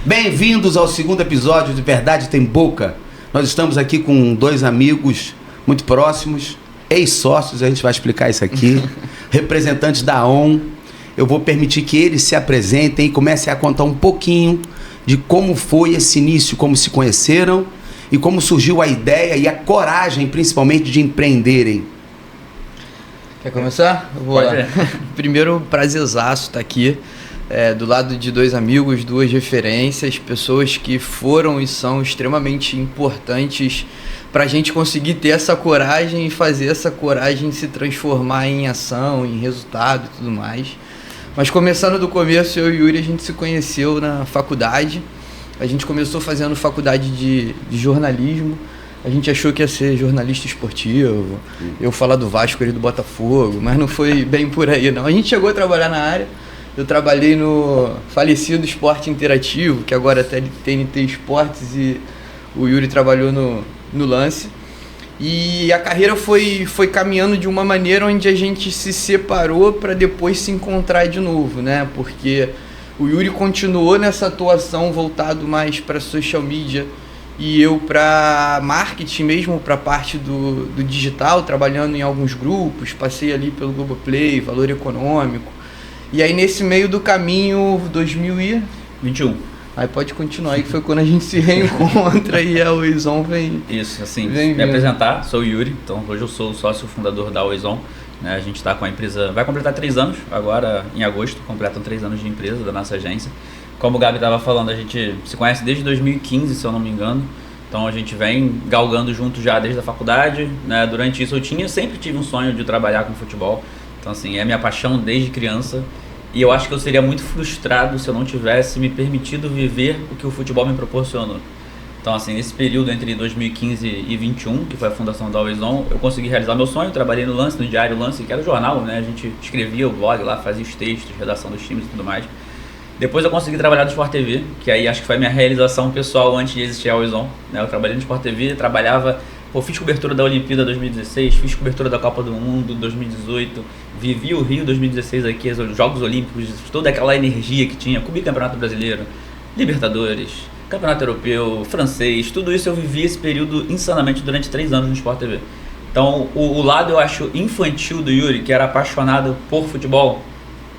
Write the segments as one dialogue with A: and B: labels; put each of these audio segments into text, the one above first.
A: Bem-vindos ao segundo episódio de Verdade Tem Boca. Nós estamos aqui com dois amigos muito próximos, ex-sócios, a gente vai explicar isso aqui, representantes da ON. Eu vou permitir que eles se apresentem e comecem a contar um pouquinho de como foi esse início, como se conheceram e como surgiu a ideia e a coragem, principalmente, de empreenderem.
B: Quer começar? Eu vou lá. Primeiro, prazerzaço estar aqui, do lado de dois amigos, duas referências, pessoas que foram e são extremamente importantes para a gente conseguir ter essa coragem e fazer essa coragem se transformar em ação, em resultado e tudo mais. Mas começando do começo, eu e o Yuri, a gente se conheceu na faculdade. A gente começou fazendo faculdade de jornalismo. A gente achou que ia ser jornalista esportivo, eu falar do Vasco, ele do Botafogo, mas não foi bem por aí, não. A gente chegou a trabalhar na área. Eu trabalhei no falecido Esporte Interativo, que agora é TNT Esportes, e o Yuri trabalhou no Lance. E a carreira foi caminhando de uma maneira onde a gente se separou para depois se encontrar de novo, né? Porque o Yuri continuou nessa atuação voltado mais para social media e eu para marketing mesmo, para a parte do digital, trabalhando em alguns grupos, passei ali pelo Globoplay, Valor Econômico. E aí nesse meio do caminho, 2021. Aí pode continuar aí, que foi quando a gente se reencontra e a Oizon vem...
C: Isso, assim, me apresentar, sou o Yuri, então hoje eu sou o sócio fundador da Oizon, né? A gente está com a empresa, vai completar 3 anos, agora em agosto, completam 3 anos de empresa da nossa agência. Como o Gabi estava falando, a gente se conhece desde 2015, se eu não me engano, então a gente vem galgando junto já desde a faculdade, né? Durante isso eu sempre tive um sonho de trabalhar com futebol, então assim, é minha paixão desde criança. E eu acho que eu seria muito frustrado se eu não tivesse me permitido viver o que o futebol me proporcionou. Então, assim, nesse período entre 2015 e 2021, que foi a fundação da Always On, eu consegui realizar meu sonho. Trabalhei no Lance, no Diário Lance, que era o jornal, né? A gente escrevia o blog lá, fazia os textos, redação dos times e tudo mais. Depois eu consegui trabalhar no Sport TV, que aí acho que foi a minha realização pessoal antes de existir a Always On, né? Eu trabalhei no Sport TV, fiz cobertura da Olimpíada 2016, fiz cobertura da Copa do Mundo 2018, vivi o Rio 2016 aqui, os Jogos Olímpicos, toda aquela energia que tinha, cobri Campeonato Brasileiro, Libertadores, Campeonato Europeu, francês, tudo isso eu vivi esse período insanamente durante 3 anos no Sport TV. Então o lado, eu acho, infantil do Yuri, que era apaixonado por futebol,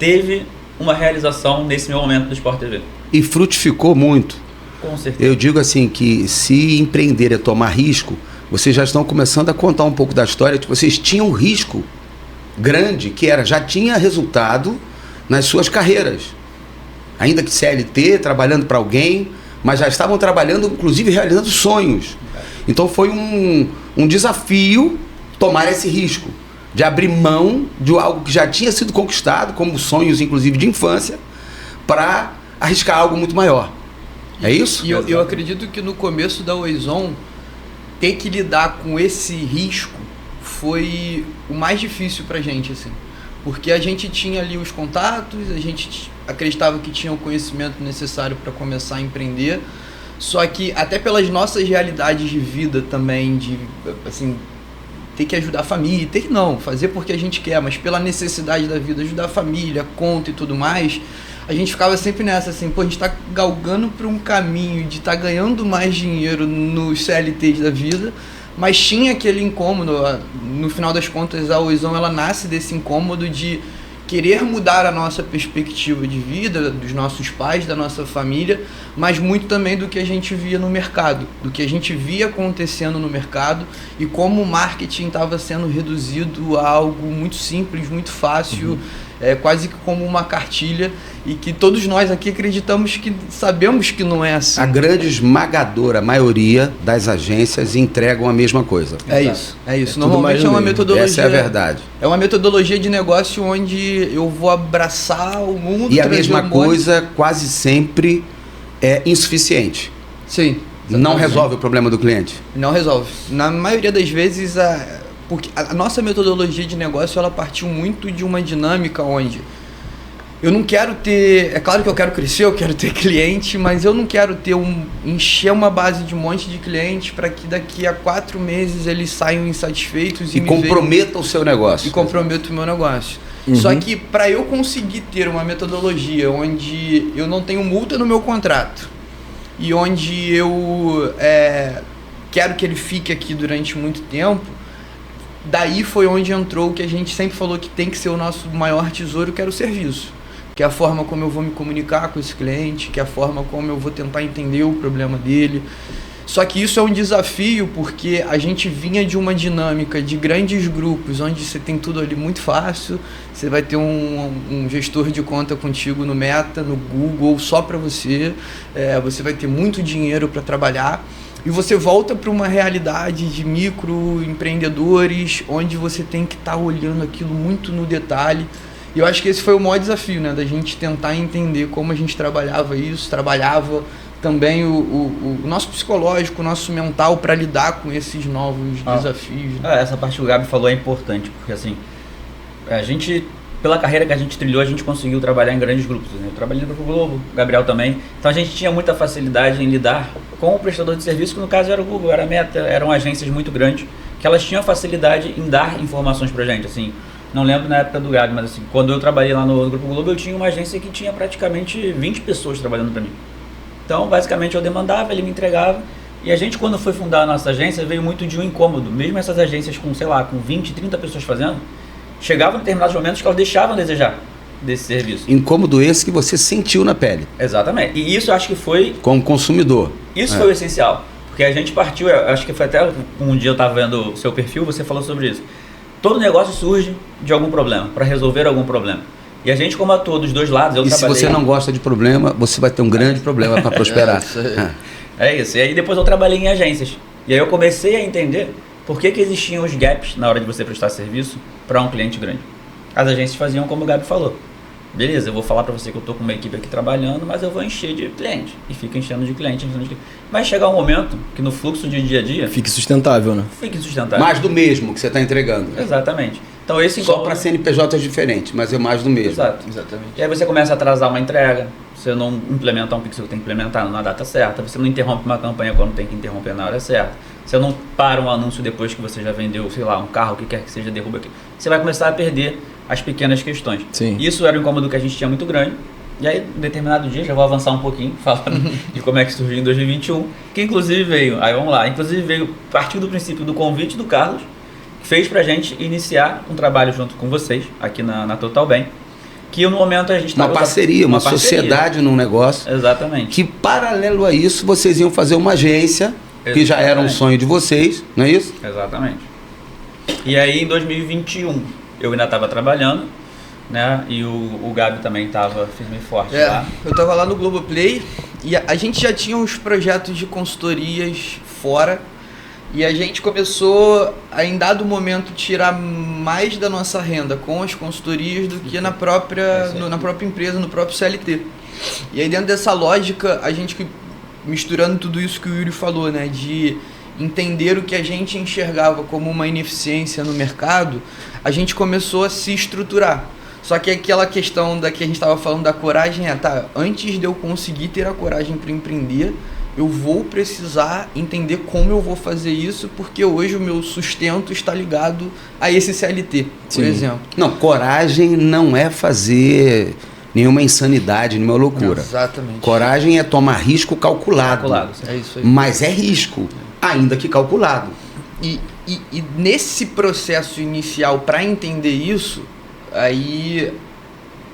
C: teve uma realização nesse meu momento do Sport TV.
A: E frutificou muito.
C: Com certeza.
A: Eu digo assim que se empreender é tomar risco, vocês já estão começando a contar um pouco da história de que vocês tinham um risco grande, que já tinha resultado nas suas carreiras. Ainda que CLT, trabalhando para alguém, mas já estavam trabalhando, inclusive realizando sonhos. Então foi um desafio tomar esse risco, de abrir mão de algo que já tinha sido conquistado, como sonhos inclusive de infância, para arriscar algo muito maior. É isso?
B: E eu acredito que no começo da Oizon, ter que lidar com esse risco foi o mais difícil pra gente, assim. Porque a gente tinha ali os contatos, a gente acreditava que tinha o conhecimento necessário para começar a empreender, só que até pelas nossas realidades de vida também, de, assim, ter que ajudar a família, fazer porque a gente quer, mas pela necessidade da vida, ajudar a família, conta e tudo mais, a gente ficava sempre nessa, assim, a gente tá galgando para um caminho de estar ganhando mais dinheiro nos CLTs da vida, mas tinha aquele incômodo. No final das contas, a Oizon, ela nasce desse incômodo de querer mudar a nossa perspectiva de vida, dos nossos pais, da nossa família, mas muito também do que a gente via no mercado, do que a gente via acontecendo no mercado e como o marketing estava sendo reduzido a algo muito simples, muito fácil, quase que como uma cartilha, e que todos nós aqui acreditamos que sabemos que não é assim.
A: A grande esmagadora maioria das agências entregam a mesma coisa.
B: É isso. Normalmente é uma metodologia.
A: Essa é a verdade.
B: É uma metodologia de negócio onde eu vou abraçar o mundo.
A: E a mesma coisa quase sempre é insuficiente.
B: Sim.
A: Não resolve o problema do cliente.
B: Não resolve. Na maioria das vezes, porque a nossa metodologia de negócio, ela partiu muito de uma dinâmica onde eu não quero ter... É claro que eu quero crescer, eu quero ter cliente, mas eu não quero ter encher uma base de um monte de clientes para que daqui a 4 meses eles saiam insatisfeitos
A: e comprometam o seu negócio.
B: E comprometam o meu negócio. Só que para eu conseguir ter uma metodologia onde eu não tenho multa no meu contrato e onde eu quero que ele fique aqui durante muito tempo, daí foi onde entrou o que a gente sempre falou que tem que ser o nosso maior tesouro, que era o serviço. Que é a forma como eu vou me comunicar com esse cliente, que é a forma como eu vou tentar entender o problema dele. Só que isso é um desafio porque a gente vinha de uma dinâmica de grandes grupos, onde você tem tudo ali muito fácil, você vai ter um gestor de conta contigo no Meta, no Google, só para você, você vai ter muito dinheiro para trabalhar, e você volta para uma realidade de microempreendedores, onde você tem que estar olhando aquilo muito no detalhe. E eu acho que esse foi o maior desafio, né? Da gente tentar entender como a gente trabalhava isso, trabalhava também o nosso psicológico, o nosso mental para lidar com esses novos desafios. Né?
C: Essa parte que o Gabi falou é importante, porque assim, a gente, pela carreira que a gente trilhou, a gente conseguiu trabalhar em grandes grupos. Né? Eu trabalhei no Grupo Globo, o Gabriel também. Então a gente tinha muita facilidade em lidar com o prestador de serviço, que no caso era o Google, era a Meta, eram agências muito grandes, que elas tinham facilidade em dar informações pra gente, assim. Não lembro na época do Gabi, mas assim, quando eu trabalhei lá no Grupo Globo, eu tinha uma agência que tinha praticamente 20 pessoas trabalhando para mim. Então, basicamente, eu demandava, ele me entregava. E a gente, quando foi fundar a nossa agência, veio muito de um incômodo. Mesmo essas agências com, sei lá, com 20, 30 pessoas fazendo, chegavam em determinados momentos que elas deixavam a desejar desse serviço.
A: Incômodo esse que você sentiu na pele.
C: Exatamente. E isso eu acho que foi...
A: Como consumidor.
C: Isso foi o essencial. Porque a gente partiu, acho que foi até um dia eu estava vendo o seu perfil, você falou sobre isso. Todo negócio surge de algum problema, para resolver algum problema. E a gente, como atua dos dois lados, eu trabalhei...
A: se você não gosta de problema, você vai ter um grande problema para prosperar.
C: É isso. E aí depois eu trabalhei em agências. E aí eu comecei a entender por que existiam os gaps na hora de você prestar serviço para um cliente grande. As agências faziam como o Gabi falou. Beleza, eu vou falar para você que eu estou com uma equipe aqui trabalhando, mas eu vou encher de cliente. E fica enchendo de cliente, Vai chegar um momento que no fluxo de dia a dia...
D: Fique sustentável, né?
C: Fique sustentável.
A: Mais do mesmo que você está entregando.
C: Exatamente. Então, esse
A: só para CNPJs diferentes, mas é mais do mesmo.
C: Exato. Exatamente. E aí você começa a atrasar uma entrega, você não implementa um pixel que tem que implementar na data certa, você não interrompe uma campanha quando tem que interromper na hora certa, você não para um anúncio depois que você já vendeu, sei lá, um carro, o que quer que seja, derruba aqui. Você vai começar a perder as pequenas questões.
D: Sim.
C: Isso era um incômodo que a gente tinha muito grande. E aí, em determinado dia, já vou avançar um pouquinho, falando de como é que surgiu em 2021, que inclusive veio, aí vamos lá, partiu do princípio do convite do Carlos, que fez pra gente iniciar um trabalho junto com vocês, aqui na Total Bem, que no momento a gente...
A: Uma parceria, uma sociedade num negócio.
C: Exatamente.
A: Que paralelo a isso, vocês iam fazer uma agência, que já era um sonho de vocês, não é isso?
C: Exatamente. E aí, em 2021, eu ainda estava trabalhando, né? E o Gabi também estava firme e forte lá.
B: Eu estava lá no Globoplay e a gente já tinha uns projetos de consultorias fora e a gente começou a, em dado momento, tirar mais da nossa renda com as consultorias do que na própria empresa, no próprio CLT. E aí, dentro dessa lógica, a gente, misturando tudo isso que o Yuri falou, né, de entender o que a gente enxergava como uma ineficiência no mercado, a gente começou a se estruturar. Só que aquela questão da que a gente estava falando da coragem antes de eu conseguir ter a coragem para empreender, eu vou precisar entender como eu vou fazer isso, porque hoje o meu sustento está ligado a esse CLT, por exemplo.
A: Não, coragem não é fazer nenhuma insanidade, nenhuma loucura.
B: Exatamente.
A: Coragem é tomar risco calculado.
B: É isso aí.
A: Mas é risco, ainda que calculado.
B: E nesse processo inicial, para entender isso, aí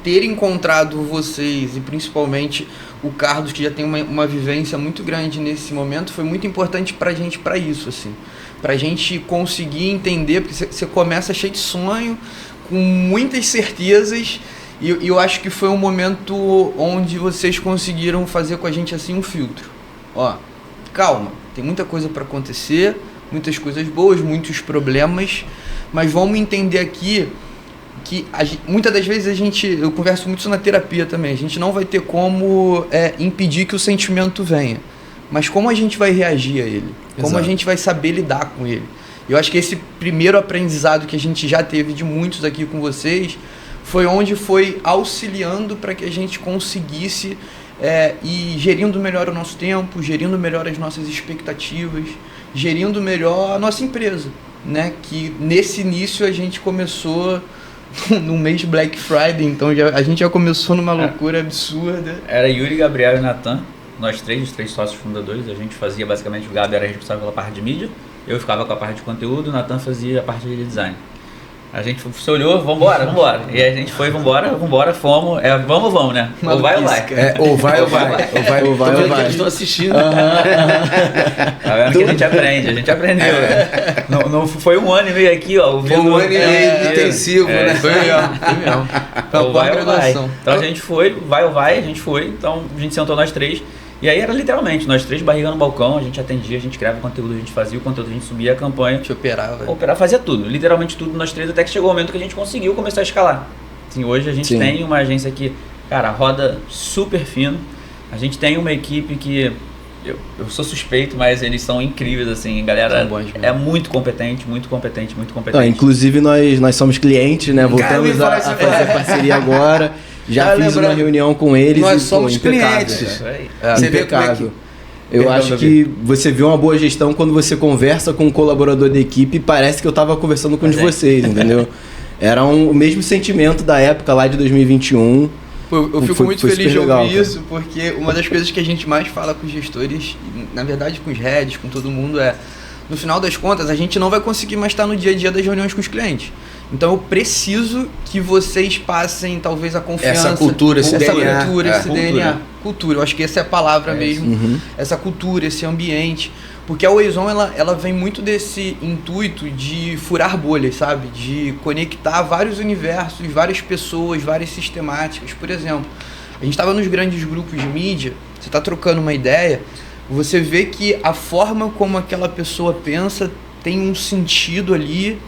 B: ter encontrado vocês e principalmente o Carlos, que já tem uma vivência muito grande nesse momento, foi muito importante pra gente para isso, assim. Pra gente conseguir entender, porque você começa cheio de sonho, com muitas certezas, e eu acho que foi um momento onde vocês conseguiram fazer com a gente assim um filtro. Ó, calma, tem muita coisa para acontecer, muitas coisas boas, muitos problemas, mas vamos entender aqui que muitas das vezes eu converso muito isso na terapia também, a gente não vai ter como impedir que o sentimento venha, mas como a gente vai reagir a ele, como a gente vai saber lidar com ele. Eu acho que esse primeiro aprendizado que a gente já teve de muitos aqui com vocês foi onde foi auxiliando para que a gente conseguisse ir gerindo melhor o nosso tempo, gerindo melhor as nossas expectativas, gerindo melhor a nossa empresa, né? Que nesse início a gente começou no mês Black Friday, então a gente já começou numa loucura absurda.
C: Era Yuri, Gabriel e Natan, nós três, os 3 sócios fundadores. A gente fazia basicamente, o Gabi era responsável pela parte de mídia, eu ficava com a parte de conteúdo, o Natan fazia a parte de design. A gente se olhou, vambora. E a gente foi, vambora, fomos. Vamos, né? Ou vai.
A: Ou vai. Eles estão assistindo.
C: Tá vendo que a gente aprendeu. Não foi 1 ano e meio aqui, ó.
A: Foi 1 ano e meio intensivo, né?
B: Foi mesmo.
C: Ou vai. Então a gente foi, a gente foi. Então a gente sentou nós 3. E aí era literalmente, nós 3 barriga no balcão, a gente atendia, a gente criava conteúdo, a gente fazia o conteúdo, a gente subia a campanha. A gente operava, fazia tudo, literalmente tudo, nós 3, até que chegou o momento que a gente conseguiu começar a escalar. Assim, hoje a gente tem uma agência que, cara, roda super fino, a gente tem uma equipe que, eu sou suspeito, mas eles são incríveis, assim, a galera é muito competente.
D: Não, inclusive nós somos clientes, né, voltamos a fazer parceria agora. Já fiz uma reunião com eles.
A: Nós somos clientes.
D: Impecável. Eu acho que você vê uma boa gestão quando você conversa com um colaborador da equipe e parece que eu estava conversando com um de vocês, entendeu? Era o mesmo sentimento da época lá de 2021.
B: Eu fico muito feliz de ouvir isso, porque uma das coisas que a gente mais fala com os gestores, na verdade com os heads, com todo mundo, no final das contas, a gente não vai conseguir mais estar no dia a dia das reuniões com os clientes. Então eu preciso que vocês passem talvez a confiança,
A: essa cultura, esse DNA.
B: Cultura, eu acho que essa é a palavra mesmo. Essa cultura, esse ambiente. Porque a Wayzone, ela vem muito desse intuito de furar bolhas, sabe? De conectar vários universos, várias pessoas, várias sistemáticas. Por exemplo, a gente estava nos grandes grupos de mídia, você está trocando uma ideia, você vê que a forma como aquela pessoa pensa tem um sentido ali.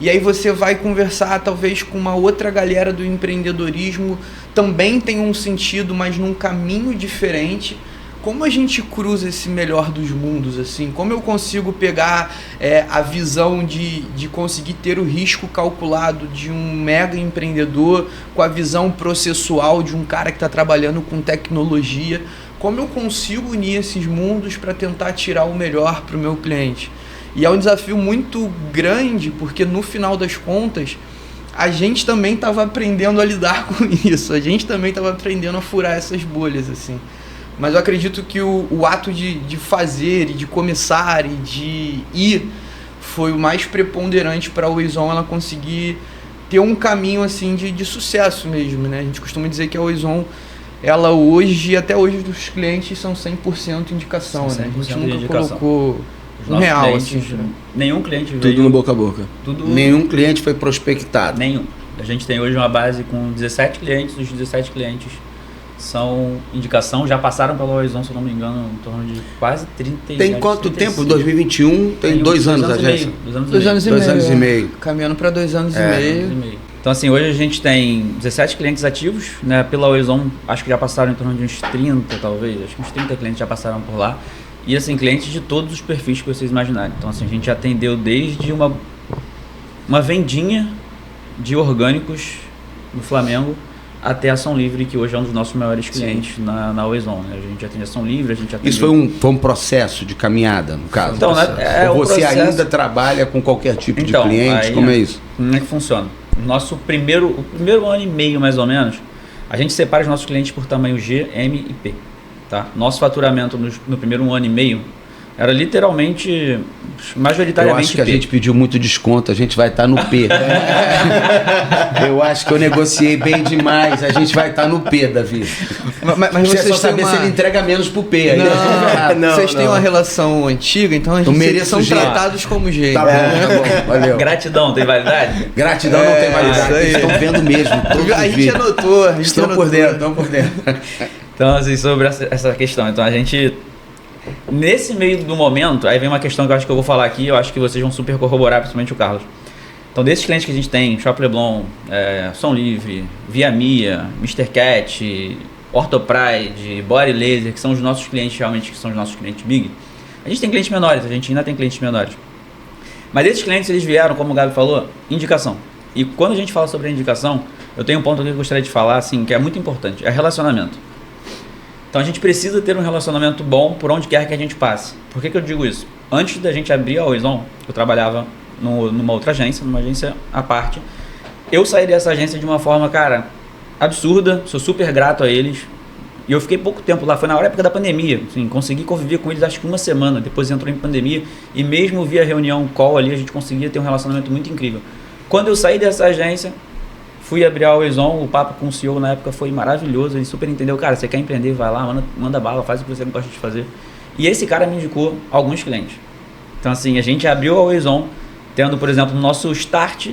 B: E aí você vai conversar talvez com uma outra galera do empreendedorismo, também tem um sentido, mas num caminho diferente. Como a gente cruza esse melhor dos mundos, assim? Como eu consigo pegar a visão de conseguir ter o risco calculado de um mega empreendedor com a visão processual de um cara que está trabalhando com tecnologia? Como eu consigo unir esses mundos para tentar tirar o melhor para o meu cliente? E é um desafio muito grande, porque no final das contas, a gente também estava aprendendo a lidar com isso. A gente também estava aprendendo a furar essas bolhas, assim. Mas eu acredito que o ato de fazer e de começar e de ir foi o mais preponderante para a Wayzone ela conseguir ter um caminho assim de sucesso mesmo, né? A gente costuma dizer que a Wayzone, ela hoje, até hoje, os clientes são 100% indicação, né? A gente nunca colocou real, assim.
C: Nenhum cliente veio...
D: Tudo no boca a boca.
A: Nenhum cliente foi prospectado.
C: Nenhum. A gente tem hoje uma base com 17 clientes, os 17 clientes são indicação, já passaram pela Wayzone, se eu não me engano, em torno de quase 30.
A: Tem quanto 35. Tempo? 2021? Tem 2 anos a agência?
B: 2 anos e meio.
A: 2 anos e meio.
B: Caminhando para 2 anos e meio.
C: Então, assim, hoje a gente tem 17 clientes ativos, né? Pela Wayzone, acho que já passaram em torno de uns 30, talvez. Acho que uns 30 clientes já passaram por lá. E, assim, clientes de todos os perfis que vocês imaginarem. Então, assim, a gente atendeu desde uma vendinha de orgânicos no Flamengo até a Ação Livre, que hoje é um dos nossos maiores clientes na Wayzone. A gente atende Ação Livre, a gente atende...
A: Isso foi um processo de caminhada, no caso?
C: Então,
A: ou você ainda trabalha com qualquer tipo de cliente?
C: Aí,
A: como é isso?
C: Como é que funciona? O primeiro ano e meio, mais ou menos, a gente separa os nossos clientes por tamanho G, M e P. Tá? Nosso faturamento no primeiro ano e meio era literalmente, majoritariamente
A: Eu acho que
C: P.
A: A gente pediu muito desconto, a gente vai estar no P. Eu acho que eu negociei bem demais, a gente vai estar no P, Davi.
B: Mas
A: você só saber se ele entrega menos pro P.
B: Não, vocês têm uma relação antiga, então a gente são tratados como G.
A: Tá bom, valeu.
C: Gratidão, tem validade?
A: Gratidão não tem validade, eles estão vendo mesmo.
B: A gente anotou.
A: Estão por dentro.
C: Então, assim, sobre essa questão, então a gente, nesse meio do momento, aí vem uma questão que eu acho que eu vou falar aqui, eu acho que vocês vão super corroborar, principalmente o Carlos. Então, desses clientes que a gente tem, Shop Leblon, Som Livre, Via Mia, Mr. Cat, Orthopride, Body Laser, que são os nossos clientes realmente, que são os nossos clientes big, a gente tem clientes menores, a gente ainda tem clientes menores. Mas esses clientes, eles vieram, como o Gabi falou, indicação. E quando a gente fala sobre a indicação, eu tenho um ponto aqui que eu gostaria de falar, assim, que é muito importante, é relacionamento. Então a gente precisa ter um relacionamento bom por onde quer que a gente passe. Por que eu digo isso? Antes da gente abrir a Oizon, eu trabalhava numa outra agência, numa agência à parte. Eu saí dessa agência de uma forma, cara, absurda, sou super grato a eles. E eu fiquei pouco tempo lá, foi na época da pandemia, assim, consegui conviver com eles acho que uma semana, depois entrou em pandemia, e mesmo via reunião call ali, a gente conseguia ter um relacionamento muito incrível. Quando eu saí dessa agência, fui abrir a Oizon, o papo com o CEO na época foi maravilhoso, ele super entendeu, cara, você quer empreender, vai lá, manda bala, faz o que você gosta de fazer. E esse cara me indicou alguns clientes. Então assim, a gente abriu a Oizon, tendo, por exemplo, no nosso start,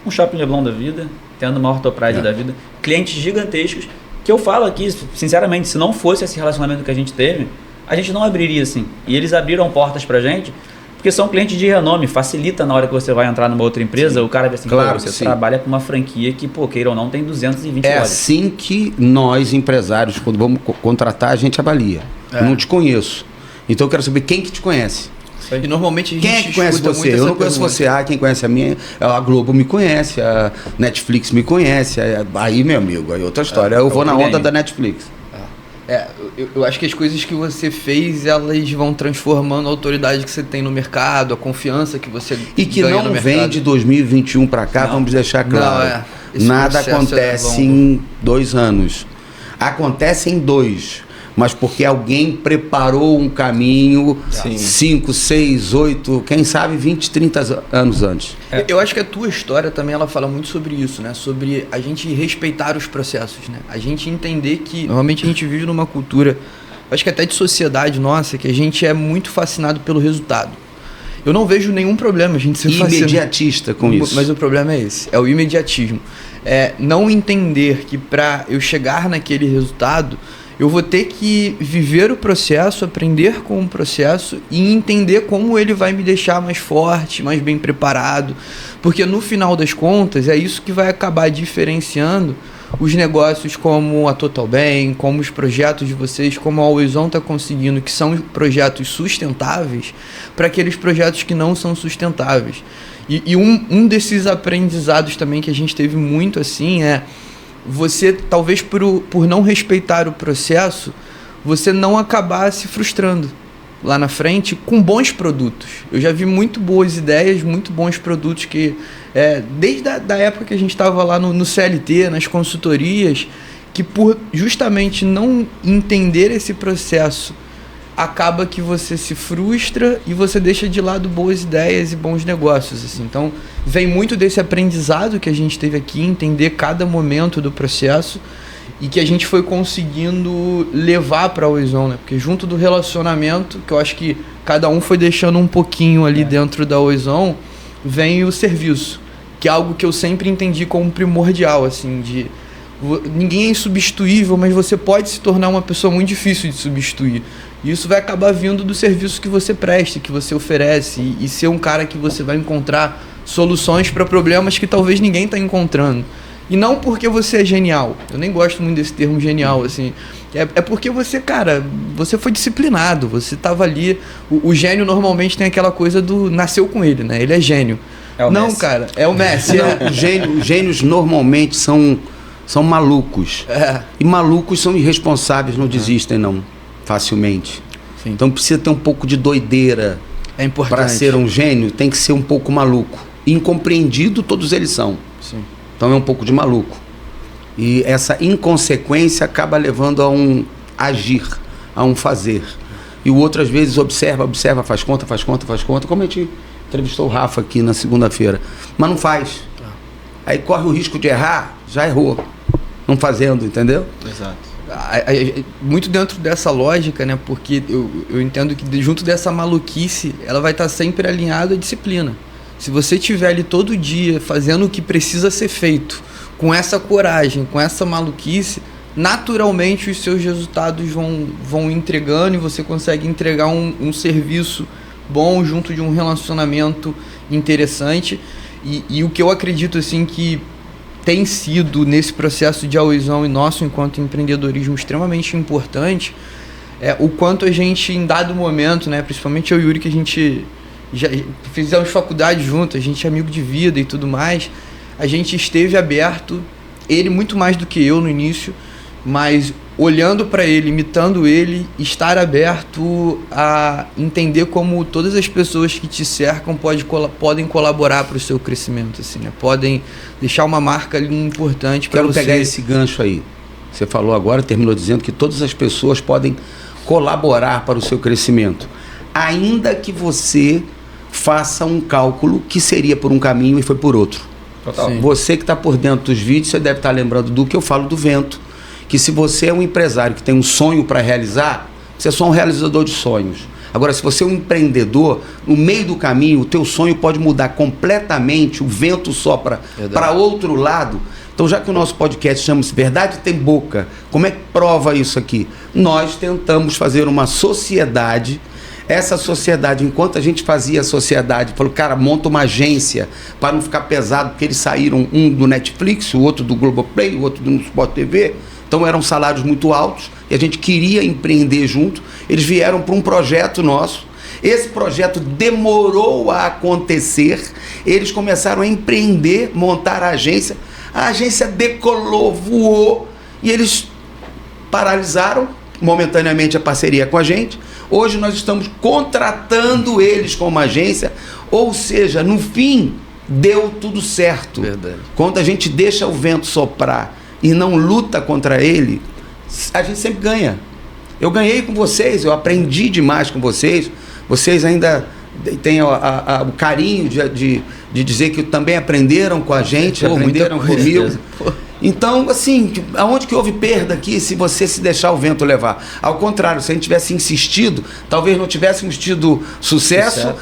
C: um Shopping Leblon da vida, tendo uma Orthopride da vida, clientes gigantescos, que eu falo aqui, sinceramente, se não fosse esse relacionamento que a gente teve, a gente não abriria assim. E eles abriram portas pra gente, porque são clientes de renome, facilita na hora que você vai entrar numa outra empresa, sim, o cara vê assim, claro, você trabalha com uma franquia que, pô, queira ou não, tem 220 lojas.
A: É assim que nós, empresários, quando vamos contratar, a gente avalia. Eu não te conheço. Então eu quero saber quem que te conhece.
B: E normalmente a gente
A: quem é que conhece você? Eu não conheço você. Quem conhece a minha? A Globo me conhece, a Netflix me conhece. Aí, meu amigo, aí outra história. Eu vou na onda da Netflix.
B: Eu acho que as coisas que você fez, elas vão transformando a autoridade que você tem no mercado, a confiança que você
A: e que não vem de 2021 para cá, vamos deixar claro. Nada acontece em 2 anos. Acontece em 2. Mas porque alguém preparou um caminho 5, 6, 8, quem sabe 20, 30 anos antes.
B: Eu acho que a tua história também ela fala muito sobre isso, né? Sobre a gente respeitar os processos, né? A gente entender que normalmente a gente vive numa cultura, acho que até de sociedade nossa, que a gente é muito fascinado pelo resultado. Eu não vejo nenhum problema a gente ser
A: imediatista com isso.
B: Mas o problema é esse, é o imediatismo. É não entender que para eu chegar naquele resultado, eu vou ter que viver o processo, aprender com o processo e entender como ele vai me deixar mais forte, mais bem preparado. Porque no final das contas, é isso que vai acabar diferenciando os negócios como a Total Bem, como os projetos de vocês, como a Oizon está conseguindo, que são projetos sustentáveis, para aqueles projetos que não são sustentáveis. E um desses aprendizados também que a gente teve muito assim é você, talvez por não respeitar o processo, você não acabar se frustrando lá na frente com bons produtos. Eu já vi muito boas ideias, muito bons produtos que, desde a época que a gente estava lá no CLT, nas consultorias, que por justamente não entender esse processo, acaba que você se frustra e você deixa de lado boas ideias e bons negócios, assim. Então, vem muito desse aprendizado que a gente teve aqui, entender cada momento do processo e que a gente foi conseguindo levar para a Oizon, né? Porque junto do relacionamento, que eu acho que cada um foi deixando um pouquinho ali dentro da Oizon, vem o serviço, que é algo que eu sempre entendi como primordial, assim, de ninguém é insubstituível, mas você pode se tornar uma pessoa muito difícil de substituir. E isso vai acabar vindo do serviço que você presta, que você oferece, e ser um cara que você vai encontrar soluções para problemas que talvez ninguém está encontrando. E não porque você é genial. Eu nem gosto muito desse termo genial, assim. É porque você, cara, você foi disciplinado, você estava ali. O gênio normalmente tem aquela coisa do nasceu com ele, né? Ele é gênio.
C: É o
B: não,
C: Messi.
B: cara, é o Messi.
A: Os gênios normalmente são malucos. E malucos são irresponsáveis, não desistem não, facilmente.
B: Sim.
A: Então precisa ter um pouco de doideira.
B: É importante.
A: Para ser um gênio tem que ser um pouco maluco. Incompreendido todos eles são.
B: Sim.
A: Então é um pouco de maluco. E essa inconsequência acaba levando a um agir, a um fazer. E o outro às vezes observa, faz conta, como a gente entrevistou o Rafa aqui na segunda-feira. Mas não faz. Aí corre o risco de errar, já errou. Não fazendo, entendeu?
D: Exato.
B: Muito dentro dessa lógica, né? Porque eu entendo que junto dessa maluquice, ela vai estar sempre alinhada à disciplina. Se você estiver ali todo dia fazendo o que precisa ser feito, com essa coragem, com essa maluquice, naturalmente os seus resultados vão entregando e você consegue entregar um serviço bom junto de um relacionamento interessante. E o que eu acredito assim que tem sido nesse processo de Oizon e nosso enquanto empreendedorismo extremamente importante é o quanto a gente em dado momento, né, principalmente eu e o Yuri, que a gente já fizemos faculdade junto, a gente é amigo de vida e tudo mais, a gente esteve aberto ele muito mais do que eu no início, mas olhando para ele, imitando ele, estar aberto a entender como todas as pessoas que te cercam podem colaborar para o seu crescimento, assim, né? Podem deixar uma marca ali importante para você.
A: Quero pegar esse gancho aí. Você falou agora, terminou dizendo que todas as pessoas podem colaborar para o seu crescimento, ainda que você faça um cálculo que seria por um caminho e foi por outro.
C: Total.
A: Você que está por dentro dos vídeos, você deve estar lembrando do que eu falo do vento, que se você é um empresário que tem um sonho para realizar, você é só um realizador de sonhos. Agora, se você é um empreendedor, no meio do caminho, o teu sonho pode mudar completamente, o vento sopra para outro lado. Então, já que o nosso podcast chama-se Verdade Tem Boca, como é que prova isso aqui? Nós tentamos fazer uma sociedade. Essa sociedade, enquanto a gente fazia a sociedade, falou, cara, monta uma agência para não ficar pesado, porque eles saíram, um do Netflix, o outro do Globoplay, o outro do Sport TV, então eram salários muito altos e a gente queria empreender junto. Eles vieram para um projeto nosso, esse projeto demorou a acontecer, eles começaram a empreender, montar a agência decolou, voou e eles paralisaram momentaneamente a parceria com a gente. Hoje nós estamos contratando eles como agência, ou seja, no fim deu tudo certo.
B: Verdade.
A: Quando a gente deixa o vento soprar e não luta contra ele, a gente sempre ganha. Eu ganhei com vocês, eu aprendi demais com vocês. Vocês ainda têm o carinho de dizer que também aprenderam com a gente, aprenderam comigo. Então, assim, aonde que houve perda aqui se você se deixar o vento levar? Ao contrário, se a gente tivesse insistido, talvez não tivéssemos tido sucesso.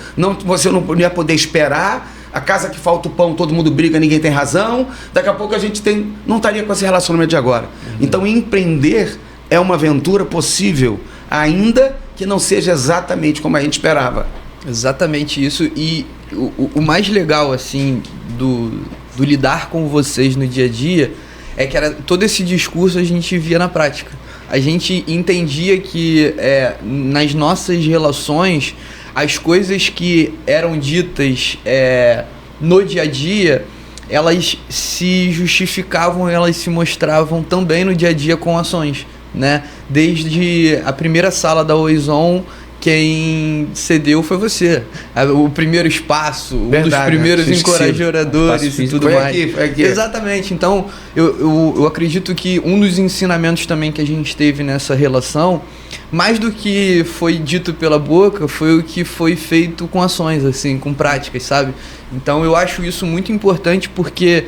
A: Você não ia poder esperar. A casa que falta o pão, todo mundo briga, ninguém tem razão. Daqui a pouco a gente não estaria com esse relacionamento de agora. Então, empreender é uma aventura possível, ainda que não seja exatamente como a gente esperava.
B: Exatamente isso. E o mais legal, assim, do lidar com vocês no dia a dia é que todo esse discurso a gente via na prática. A gente entendia que nas nossas relações, as coisas que eram ditas no dia a dia, elas se justificavam, elas se mostravam também no dia a dia com ações, né? Desde a primeira sala da Oizon, quem cedeu foi você. O primeiro espaço, um dos primeiros encorajadores e tudo mais. Foi aqui. Exatamente. Então, eu acredito que um dos ensinamentos também que a gente teve nessa relação, mais do que foi dito pela boca, foi o que foi feito com ações, assim, com práticas, sabe? Então, eu acho isso muito importante porque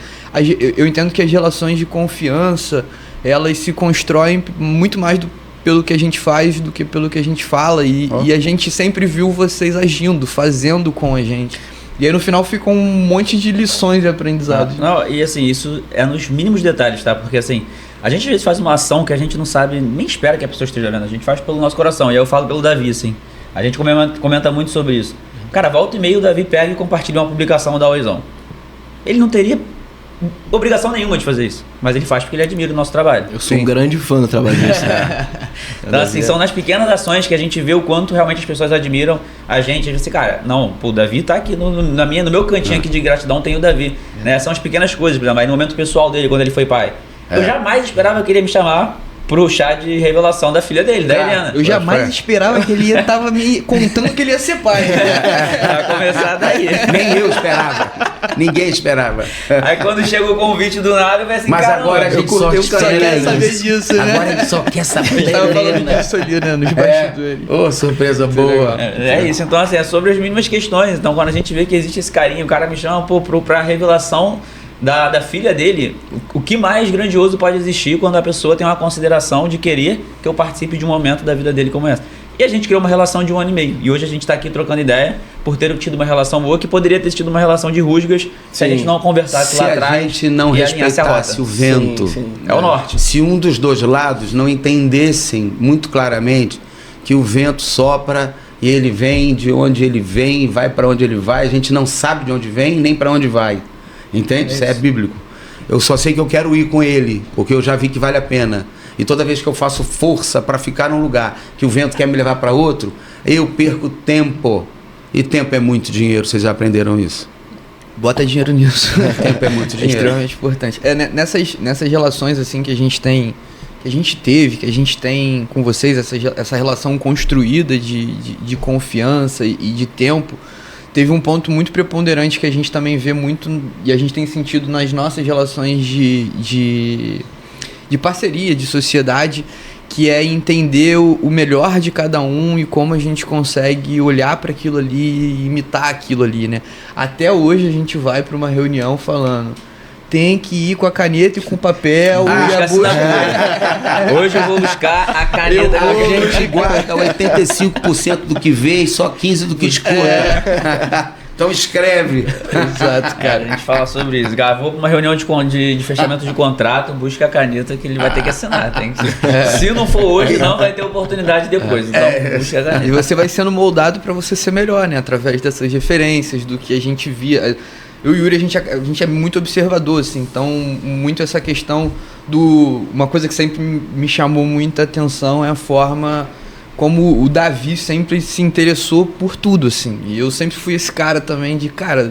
B: eu entendo que as relações de confiança, elas se constroem muito mais pelo que a gente faz do que pelo que a gente fala e a gente sempre viu vocês agindo, fazendo com a gente. E aí no final ficam um monte de lições e aprendizados.
C: Não, e assim, isso é nos mínimos detalhes, tá? Porque assim, a gente às vezes faz uma ação que a gente não sabe, nem espera que a pessoa esteja vendo, a gente faz pelo nosso coração. E aí eu falo pelo Davi, assim, a gente comenta muito sobre isso. Cara, volta e meia o Davi pega e compartilha uma publicação da Oizon. Ele não teria obrigação nenhuma de fazer isso, mas ele faz porque ele admira o nosso trabalho.
D: Eu sou um grande fã do trabalho disso.
C: Então assim, são nas pequenas ações que a gente vê o quanto realmente as pessoas admiram a gente. A gente assim, cara, não, pô, o Davi tá aqui no meu cantinho aqui de gratidão tem o Davi, né? São as pequenas coisas, por exemplo, aí no momento pessoal dele, quando ele foi pai, eu jamais esperava que ele ia me chamar pro chá de revelação da filha dele, da Eliana.
B: Eu jamais esperava que ele tava me contando que ele ia ser pai.
C: Vai começar daí.
A: Nem eu esperava. Ninguém esperava.
C: Aí quando chega o convite do nada, eu falei assim,
A: mas agora a gente só
B: quer saber disso, né?
A: Agora a gente só quer saber.
B: A gente tava falando disso ali, né? Nos bastidores.
A: Ô, surpresa boa.
C: É isso, então assim, é sobre as mínimas questões. Então quando a gente vê que existe esse carinho, o cara me chama pra revelação da filha dele, o que mais grandioso pode existir quando a pessoa tem uma consideração de querer que eu participe de um momento da vida dele como essa. E a gente criou uma relação de 1 ano e meio. E hoje a gente está aqui trocando ideia por ter tido uma relação boa que poderia ter tido uma relação de rusgas se a gente não conversasse lá atrás.
A: Se a gente não respeitasse o vento.
C: É o norte.
A: Se um dos dois lados não entendessem muito claramente que o vento sopra e ele vem de onde ele vem e vai para onde ele vai, a gente não sabe de onde vem nem para onde vai. Entende? Isso é bíblico. Eu só sei que eu quero ir com ele, porque eu já vi que vale a pena. E toda vez que eu faço força para ficar num lugar que o vento quer me levar para outro, eu perco tempo. E tempo é muito dinheiro, vocês já aprenderam isso.
B: Bota dinheiro nisso.
A: Tempo é muito dinheiro.
B: É extremamente importante. Nessas relações assim que a gente tem, que a gente tem com vocês, essa relação construída de confiança e de tempo, teve um ponto muito preponderante que a gente também vê muito, e a gente tem sentido nas nossas relações de parceria, de sociedade, que é entender o melhor de cada um e como a gente consegue olhar para aquilo ali e imitar aquilo ali, né? Até hoje a gente vai para uma reunião falando, tem que ir com a caneta e com o papel e a busca.
C: Hoje eu vou buscar a caneta.
A: A gente guarda 85% do que vê e só 15% do que escuta. Então escreve.
B: Exato, cara.
C: A gente fala sobre isso. Vou para uma reunião de fechamento de contrato, busca a caneta que ele vai ter que assinar. Se não for hoje, não vai ter oportunidade depois. Então, busca a caneta.
B: E você vai sendo moldado para você ser melhor, né? Através dessas referências, do que a gente via. Eu e o Yuri, a gente é muito observador, assim, então muito essa questão uma coisa que sempre me chamou muita atenção é a forma como o Davi sempre se interessou por tudo, assim. E eu sempre fui esse cara também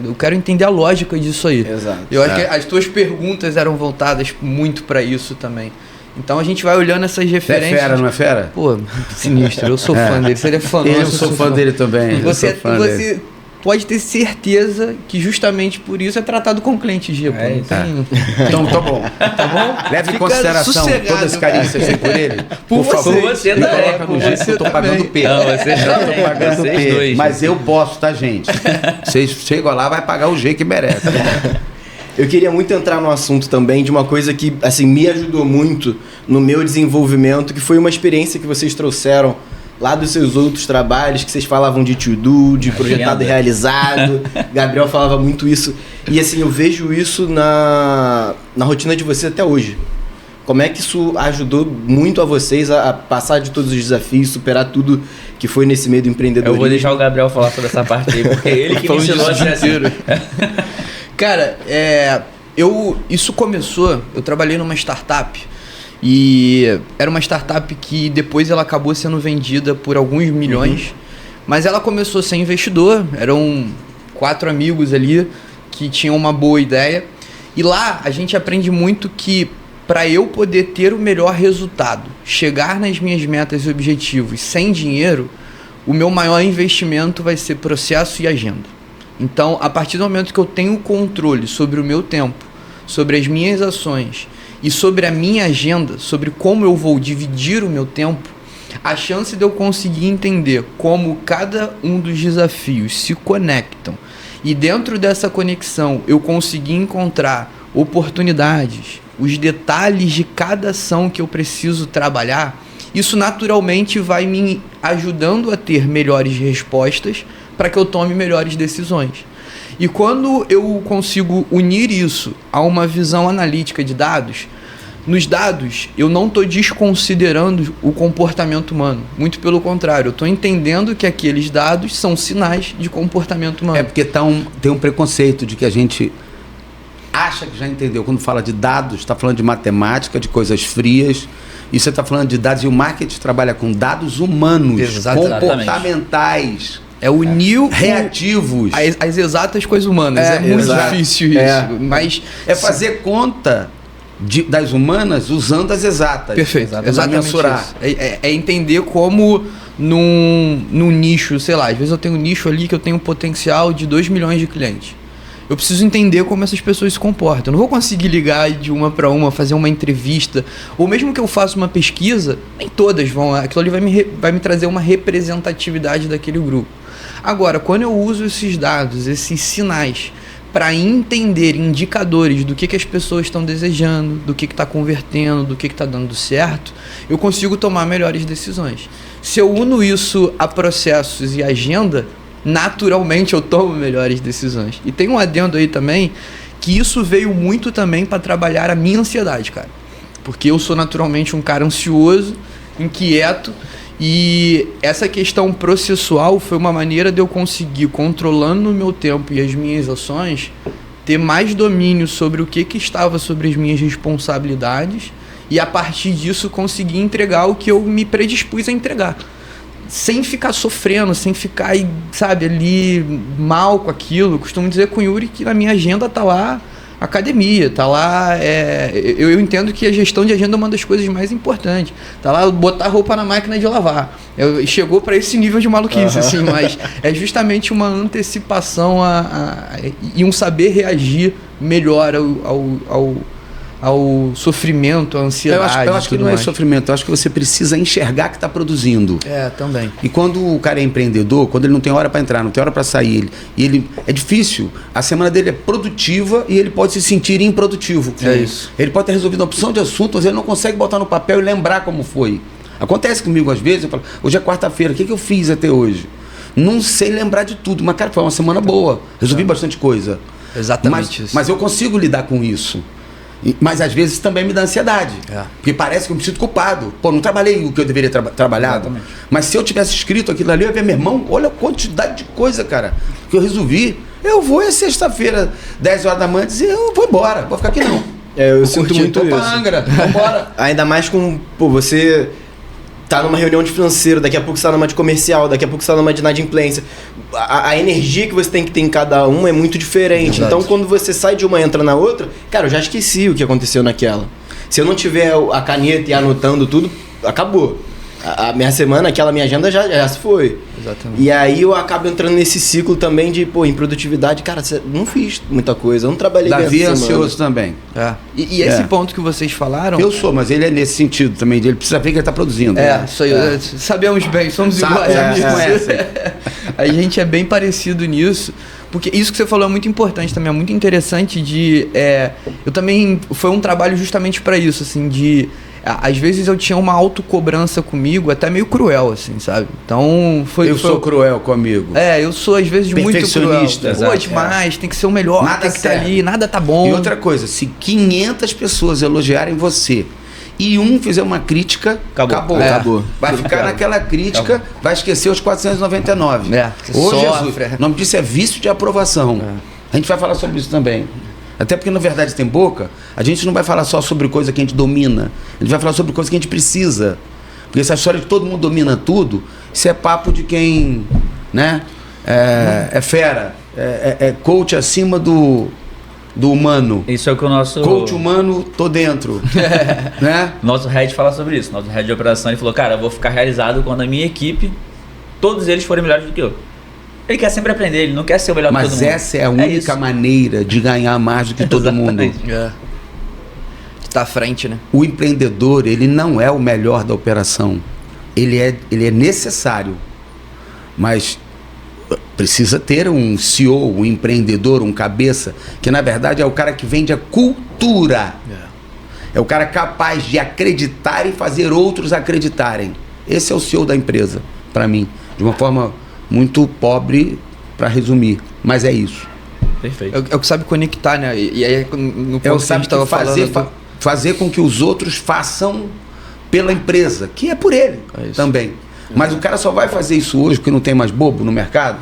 B: eu quero entender a lógica disso aí.
D: Exato.
B: Eu acho que as tuas perguntas eram voltadas muito para isso também. Então a gente vai olhando essas referências.
A: É fera, não é fera?
B: Pô, sinistro, eu sou fã dele. Você é fã nosso,
A: eu sou fã dele também.
B: Você pode ter certeza que justamente por isso é tratado com cliente, Gia.
A: Então tá bom.
B: Tá bom?
A: Leve em consideração todo esse carinho que você tem por ele.
B: Por favor,
C: você
A: me coloca no jeito que eu tô pagando P.
C: Não, você já
A: tô pagando P.
C: Dois.
A: Mas eu posso, tá, gente? Vocês chegam lá, vai pagar o G que merece.
D: Eu queria muito entrar no assunto também de uma coisa que assim, me ajudou muito no meu desenvolvimento, que foi uma experiência que vocês trouxeram lá dos seus outros trabalhos, que vocês falavam de to-do, de projetado e realizado. Gabriel falava muito isso. E assim, eu vejo isso na rotina de vocês até hoje. Como é que isso ajudou muito a vocês a passar de todos os desafios, superar tudo que foi nesse meio do empreendedorismo?
C: Eu vou deixar o Gabriel falar sobre essa parte aí, porque ele que me ensinou a ser assim.
B: Cara, isso começou, eu trabalhei numa startup, e era uma startup que depois ela acabou sendo vendida por alguns milhões, mas ela começou sem investidor, eram 4 amigos ali que tinham uma boa ideia, e lá a gente aprende muito que para eu poder ter o melhor resultado, chegar nas minhas metas e objetivos sem dinheiro, o meu maior investimento vai ser processo e agenda. Então, a partir do momento que eu tenho controle sobre o meu tempo, sobre as minhas ações e sobre a minha agenda, sobre como eu vou dividir o meu tempo, a chance de eu conseguir entender como cada um dos desafios se conectam e dentro dessa conexão eu conseguir encontrar oportunidades, os detalhes de cada ação que eu preciso trabalhar, isso naturalmente vai me ajudando a ter melhores respostas para que eu tome melhores decisões. E quando eu consigo unir isso a uma visão analítica de dados, nos dados eu não estou desconsiderando o comportamento humano. Muito pelo contrário, eu estou entendendo que aqueles dados são sinais de comportamento humano.
A: É porque tem um preconceito de que a gente acha que já entendeu. Quando fala de dados, está falando de matemática, de coisas frias. E você está falando de dados, e o marketing trabalha com dados humanos, comportamentais.
B: É unir
A: reativos.
B: As exatas coisas humanas. É muito difícil isso. Mas
A: é fazer conta das humanas usando as exatas.
B: Perfeito. Exatamente isso. É entender como num nicho, sei lá, às vezes eu tenho um nicho ali que eu tenho um potencial de 2 milhões de clientes. Eu preciso entender como essas pessoas se comportam. Eu não vou conseguir ligar de uma para uma, fazer uma entrevista, ou mesmo que eu faça uma pesquisa, nem todas vão. Aquilo ali vai me trazer uma representatividade daquele grupo. Agora, quando eu uso esses dados, esses sinais, para entender indicadores do que as pessoas estão desejando, do que está convertendo, do que está dando certo, eu consigo tomar melhores decisões. Se eu uno isso a processos e agenda, naturalmente eu tomo melhores decisões. E tem um adendo aí também, que isso veio muito também para trabalhar a minha ansiedade, cara. Porque eu sou naturalmente um cara ansioso, inquieto, e essa questão processual foi uma maneira de eu conseguir, controlando o meu tempo e as minhas ações, ter mais domínio sobre o que estava sobre as minhas responsabilidades e a partir disso conseguir entregar o que eu me predispus a entregar. sem ficar sofrendo, sem ficar, sabe, ali mal com aquilo. Eu costumo dizer com o Yuri que na minha agenda tá lá academia, tá lá... Eu entendo que a gestão de agenda é uma das coisas mais importantes. Tá lá botar roupa na máquina de lavar. Chegou para esse nível de maluquice, assim, mas é justamente uma antecipação e um saber reagir melhor ao sofrimento, à ansiedade.
A: Eu acho que não é sofrimento, eu acho que você precisa enxergar que está produzindo.
B: Também.
A: E quando o cara é empreendedor, quando ele não tem hora para entrar, não tem hora para sair, ele é difícil, a semana dele é produtiva e ele pode se sentir improdutivo.
B: É isso.
A: Ele pode ter resolvido uma opção de assunto, mas ele não consegue botar no papel e lembrar como foi. Acontece comigo às vezes, eu falo, hoje é quarta-feira, o que eu fiz até hoje? Não sei lembrar de tudo, mas cara, foi uma semana boa, resolvi bastante coisa.
B: Exatamente isso.
A: Mas eu consigo lidar com isso. Mas às vezes também me dá ansiedade. Porque parece que eu me sinto culpado. Pô, não trabalhei o que eu deveria trabalhar. Mas se eu tivesse escrito aquilo ali, eu ia ver, meu irmão, olha a quantidade de coisa, cara, que eu resolvi. Eu vou sexta-feira, 10 horas da manhã, dizer, eu vou embora, vou ficar aqui não.
D: Eu sinto muito isso.
A: Angra, vambora.
D: Ainda mais com, você tá numa reunião de financeiro, daqui a pouco você tá numa de comercial, daqui a pouco você tá numa de inadimplência. A energia que você tem que ter em cada uma é muito diferente. Exato. Então, quando você sai de uma e entra na outra, cara, eu já esqueci o que aconteceu naquela. Se eu não tiver a caneta e anotando tudo, acabou. A minha semana, aquela minha agenda já se foi.
B: Exatamente.
D: E aí eu acabo entrando nesse ciclo também de, improdutividade. Cara, não fiz muita coisa, eu não trabalhei bem.
A: Davi é ansioso também.
B: E esse ponto que vocês falaram...
A: Eu sou, mas ele é nesse sentido também. Ele precisa ver que ele está produzindo.
B: Isso aí. Sabemos bem, somos iguais. A gente é bem parecido nisso. Porque isso que você falou é muito importante também. É muito interessante de... eu também... Foi um trabalho justamente para isso, assim, de... Às vezes eu tinha uma autocobrança comigo, até meio cruel, assim, sabe? Então
A: Eu sou cruel comigo.
B: Eu sou às vezes muito cruel. Pô, demais, tem que ser o melhor, nada tem que estar ali, nada tá bom.
A: E outra coisa, se 500 pessoas elogiarem você e fizer uma crítica, acabou. Vai ficar naquela crítica, vai esquecer os 499. O nome disso é vício de aprovação. A gente vai falar sobre isso também. Até porque, na verdade, tem boca, a gente não vai falar só sobre coisa que a gente domina, a gente vai falar sobre coisa que a gente precisa. Porque essa história de todo mundo domina tudo, isso é papo de quem, né, é fera, é coach acima do humano.
C: Isso é o que o nosso...
A: Coach humano, tô dentro. Né?
C: Nosso head fala sobre isso, nosso head de operação, ele falou, cara, eu vou ficar realizado quando a minha equipe, todos eles forem melhores do que eu. Ele quer sempre aprender, ele não quer ser o melhor que todo mundo.
A: Mas essa é a única maneira de ganhar mais do que todo mundo.
B: De estar à frente, né?
A: O empreendedor, ele não é o melhor da operação. Ele é necessário. Mas precisa ter um CEO, um empreendedor, um cabeça, que na verdade é o cara que vende a cultura. É o cara capaz de acreditar e fazer outros acreditarem. Esse é o CEO da empresa, para mim. De uma forma... muito pobre para resumir, mas é isso.
B: Perfeito. É o que sabe conectar, né? E aí no ponto que a gente estava falando,
A: fazer com que os outros façam pela empresa, que é por ele também. Mas o cara só vai fazer isso hoje, porque não tem mais bobo no mercado,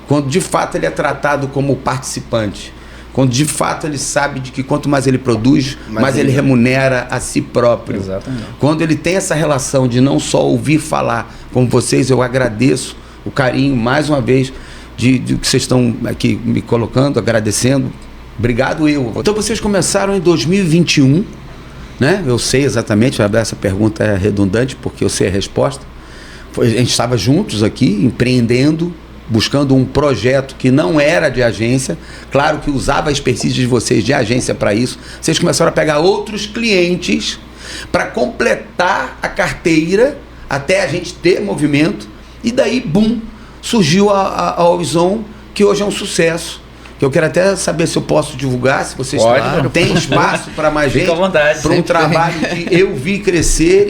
A: quando de fato ele é tratado como participante. Quando de fato ele sabe de que quanto mais ele produz, mais ele remunera a si próprio.
C: Exatamente.
A: Quando ele tem essa relação de não só ouvir falar, como vocês, eu agradeço o carinho, mais uma vez, de que vocês estão aqui me colocando, agradecendo. Obrigado eu. Então vocês começaram em 2021, né? Eu sei exatamente, essa pergunta é redundante, porque eu sei a resposta. A gente estava juntos aqui, empreendendo, buscando um projeto que não era de agência, claro que usava a expertise de vocês de agência para isso. Vocês começaram a pegar outros clientes para completar a carteira, até a gente ter movimento. E daí, bum, surgiu a Oizon, que hoje é um sucesso. Que eu quero até saber se eu posso divulgar, se vocês têm espaço para mais gente.
C: Fica à vontade.
A: Para um trabalho que eu vi crescer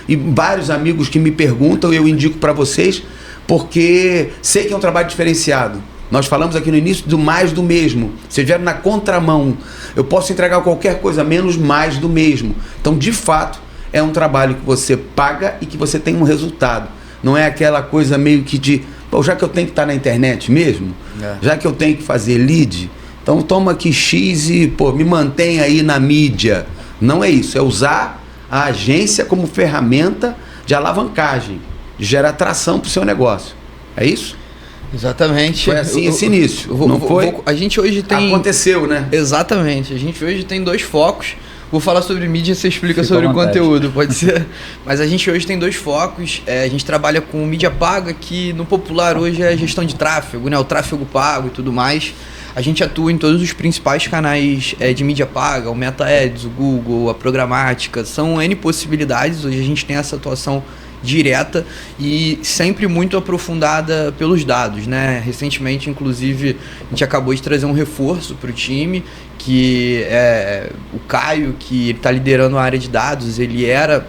A: e vários amigos que me perguntam, eu indico para vocês, porque sei que é um trabalho diferenciado. Nós falamos aqui no início do mais do mesmo. Vocês vieram na contramão. Eu posso entregar qualquer coisa, menos mais do mesmo. Então, de fato, é um trabalho que você paga e que você tem um resultado. Não é aquela coisa meio que de... Pô, já que eu tenho que estar na internet mesmo, já que eu tenho que fazer lead, então toma aqui X e me mantém aí na mídia. Não é isso, é usar a agência como ferramenta de alavancagem. gera atração para o seu negócio. É isso?
B: Exatamente.
A: Foi assim esse início. Não foi?
B: A gente hoje tem...
A: Aconteceu, né?
B: Exatamente. A gente hoje tem 2 focos. Vou falar sobre mídia, você explica
C: Fica
B: sobre
C: à
B: o
C: vontade.
B: conteúdo, pode ser? Mas a gente hoje tem 2 focos. A gente trabalha com mídia paga, que no popular hoje é gestão de tráfego, né? O tráfego pago e tudo mais. A gente atua em todos os principais canais de mídia paga, o Meta Ads, o Google, a programática. São N possibilidades. Hoje a gente tem essa atuação direta e sempre muito aprofundada pelos dados, né? Recentemente, inclusive, a gente acabou de trazer um reforço para o time, que é o Caio, que está liderando a área de dados. Ele era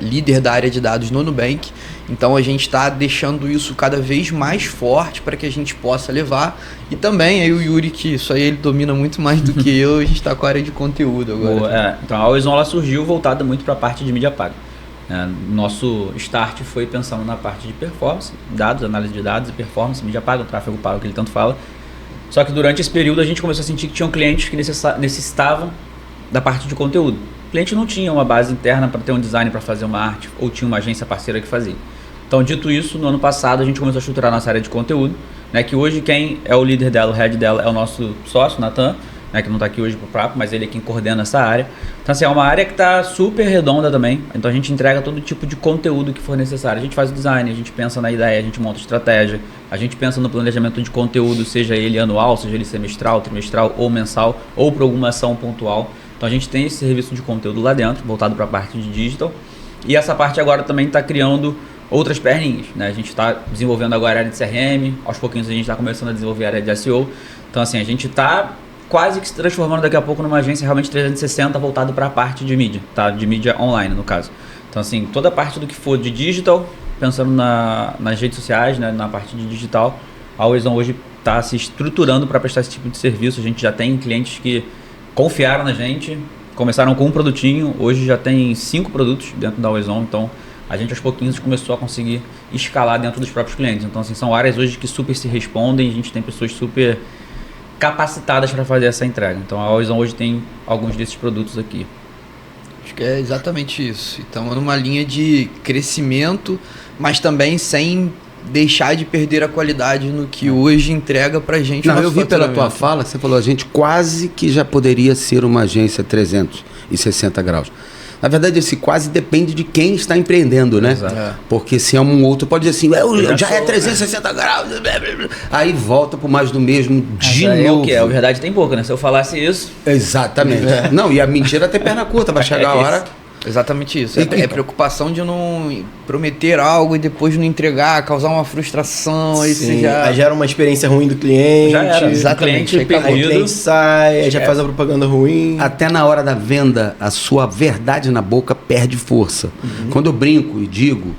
B: líder da área de dados no Nubank, então a gente está deixando isso cada vez mais forte para que a gente possa levar. E também aí o Yuri, que isso aí ele domina muito mais do que eu, a gente está com a área de conteúdo agora.
C: Então a Always On ela surgiu voltada muito para a parte de mídia paga. Nosso start foi pensando na parte de performance, dados, análise de dados e performance, mídia paga, o tráfego pago que ele tanto fala. Só que durante esse período a gente começou a sentir que tinham clientes que necessitavam da parte de conteúdo. O cliente não tinha uma base interna para ter um design para fazer uma arte, ou tinha uma agência parceira que fazia. Então, dito isso, no ano passado a gente começou a estruturar nossa área de conteúdo, né, que hoje quem é o líder dela, o head dela, é o nosso sócio, Natan, né, que não está aqui hoje por papo, mas ele é quem coordena essa área. Então, assim, é uma área que está super redonda também. Então, a gente entrega todo tipo de conteúdo que for necessário. A gente faz o design, a gente pensa na ideia, a gente monta estratégia, a gente pensa no planejamento de conteúdo, seja ele anual, seja ele semestral, trimestral ou mensal, ou para alguma ação pontual. Então, a gente tem esse serviço de conteúdo lá dentro, voltado para a parte de digital. E essa parte agora também está criando outras perninhas, né? A gente está desenvolvendo agora a área de CRM, aos pouquinhos a gente está começando a desenvolver a área de SEO. Então, assim, a gente está quase que se transformando daqui a pouco numa agência realmente 360 voltado para a parte de mídia, tá? De mídia online, no caso. Então, assim, toda a parte do que for de digital, pensando nas redes sociais, né? Na parte de digital, a Always On hoje está se estruturando para prestar esse tipo de serviço. A gente já tem clientes que confiaram na gente, começaram com um produtinho, hoje já tem 5 produtos dentro da Always On, então a gente aos pouquinhos começou a conseguir escalar dentro dos próprios clientes. Então, assim, são áreas hoje que super se respondem, a gente tem pessoas super capacitadas para fazer essa entrega. Então, a Always On hoje tem alguns desses produtos aqui.
B: Acho que é exatamente isso. Então, é numa linha de crescimento, mas também sem deixar de perder a qualidade no que hoje entrega pra gente.
A: Não, eu vi pela tua fala, você falou, a gente quase que já poderia ser uma agência 360 graus. Na verdade, esse quase depende de quem está empreendendo, né?
C: Exato.
A: Porque se é um outro, pode dizer assim, já é 360 graus, aí volta por mais do mesmo de novo.
C: É o que é, a verdade tem boca, né? Se eu falasse isso...
A: Exatamente. Não, e a mentira tem perna curta, vai chegar a hora...
B: Exatamente isso. É preocupação de não prometer algo e depois não entregar, causar uma frustração. Aí você
D: já gera uma experiência ruim do cliente.
C: Já era.
B: Exatamente.
D: Aí o cliente sai, já faz a propaganda ruim.
A: Até na hora da venda, a sua verdade na boca perde força. Quando eu brinco e digo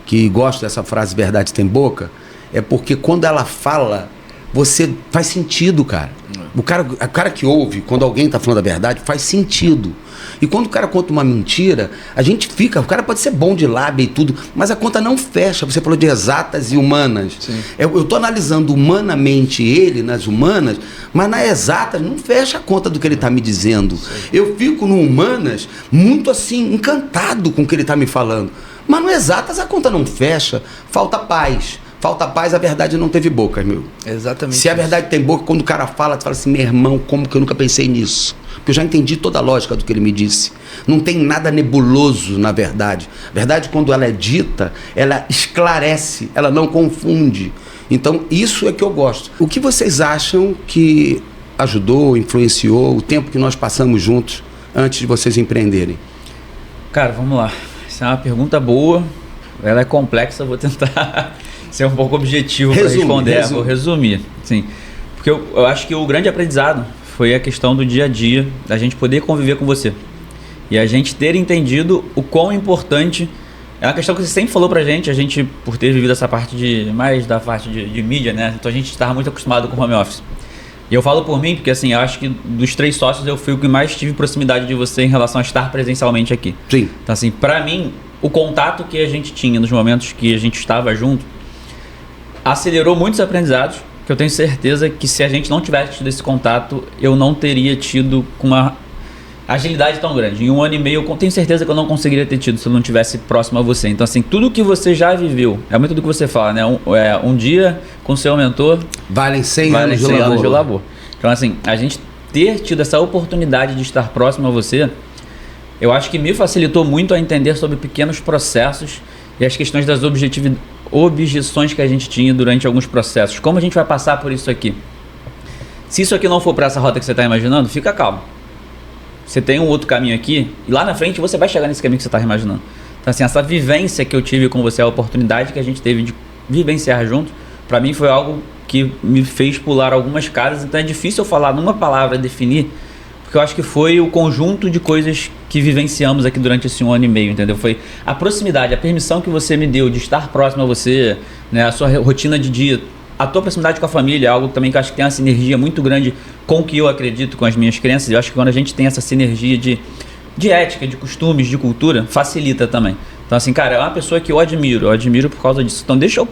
A: que gosto dessa frase verdade tem boca, é porque quando ela fala, você faz sentido, cara. O cara que ouve, quando alguém está falando a verdade, faz sentido. E quando o cara conta uma mentira, a gente fica... O cara pode ser bom de lábia e tudo, mas a conta não fecha. Você falou de exatas e humanas. Eu estou analisando humanamente ele, nas humanas, mas na exatas não fecha a conta do que ele está me dizendo. Eu fico no humanas muito assim, encantado com o que ele está me falando. Mas no exatas a conta não fecha. Falta paz. Falta paz, a verdade não teve boca, meu.
B: Exatamente.
A: Se a verdade tem boca, quando o cara fala, tu fala assim, meu irmão, como que eu nunca pensei nisso? Porque eu já entendi toda a lógica do que ele me disse. Não tem nada nebuloso na verdade. A verdade, quando ela é dita, ela esclarece, ela não confunde. Então, isso é que eu gosto. O que vocês acham que ajudou, influenciou o tempo que nós passamos juntos antes de vocês empreenderem?
C: Cara, vamos lá. Essa é uma pergunta boa. Ela é complexa, vou tentar ser um pouco objetivo para responder. Vou resumir. Sim. Porque eu acho que o grande aprendizado foi a questão do dia a dia, da gente poder conviver com você. E a gente ter entendido o quão importante... É uma questão que você sempre falou pra gente, a gente, por ter vivido essa parte mais da parte de mídia, né? Então a gente estava muito acostumado com home office. E eu falo por mim, porque assim, eu acho que dos 3 sócios eu fui o que mais tive proximidade de você em relação a estar presencialmente aqui.
A: Sim.
C: Então assim, pra mim, o contato que a gente tinha nos momentos que a gente estava junto acelerou muitos aprendizados, que eu tenho certeza que se a gente não tivesse tido esse contato, eu não teria tido com uma agilidade tão grande. Em 1 ano e meio, eu tenho certeza que eu não conseguiria ter tido se eu não estivesse próximo a você. Então, assim, tudo que você já viveu, é muito do que você fala, né? Um dia com seu mentor
A: valem 100 anos
C: de labor. Então, assim, a gente ter tido essa oportunidade de estar próximo a você, eu acho que me facilitou muito a entender sobre pequenos processos e as questões das objeções que a gente tinha durante alguns processos. Como a gente vai passar por isso aqui? Se isso aqui não for para essa rota que você está imaginando, fica calmo. Você tem um outro caminho aqui e lá na frente você vai chegar nesse caminho que você está imaginando. Então, assim, essa vivência que eu tive com você, a oportunidade que a gente teve de vivenciar junto, para mim foi algo que me fez pular algumas casas. Então é difícil eu falar numa palavra, definir, porque eu acho que foi o conjunto de coisas que vivenciamos aqui durante esse 1 ano e meio, entendeu? Foi a proximidade, a permissão que você me deu de estar próximo a você, né? A sua rotina de dia, a tua proximidade com a família, algo também que eu acho que tem uma sinergia muito grande com o que eu acredito, com as minhas crenças. Eu acho que quando a gente tem essa sinergia de ética, de costumes, de cultura, facilita também. Então, assim, cara, é uma pessoa que eu admiro por causa disso. Então, deixa eu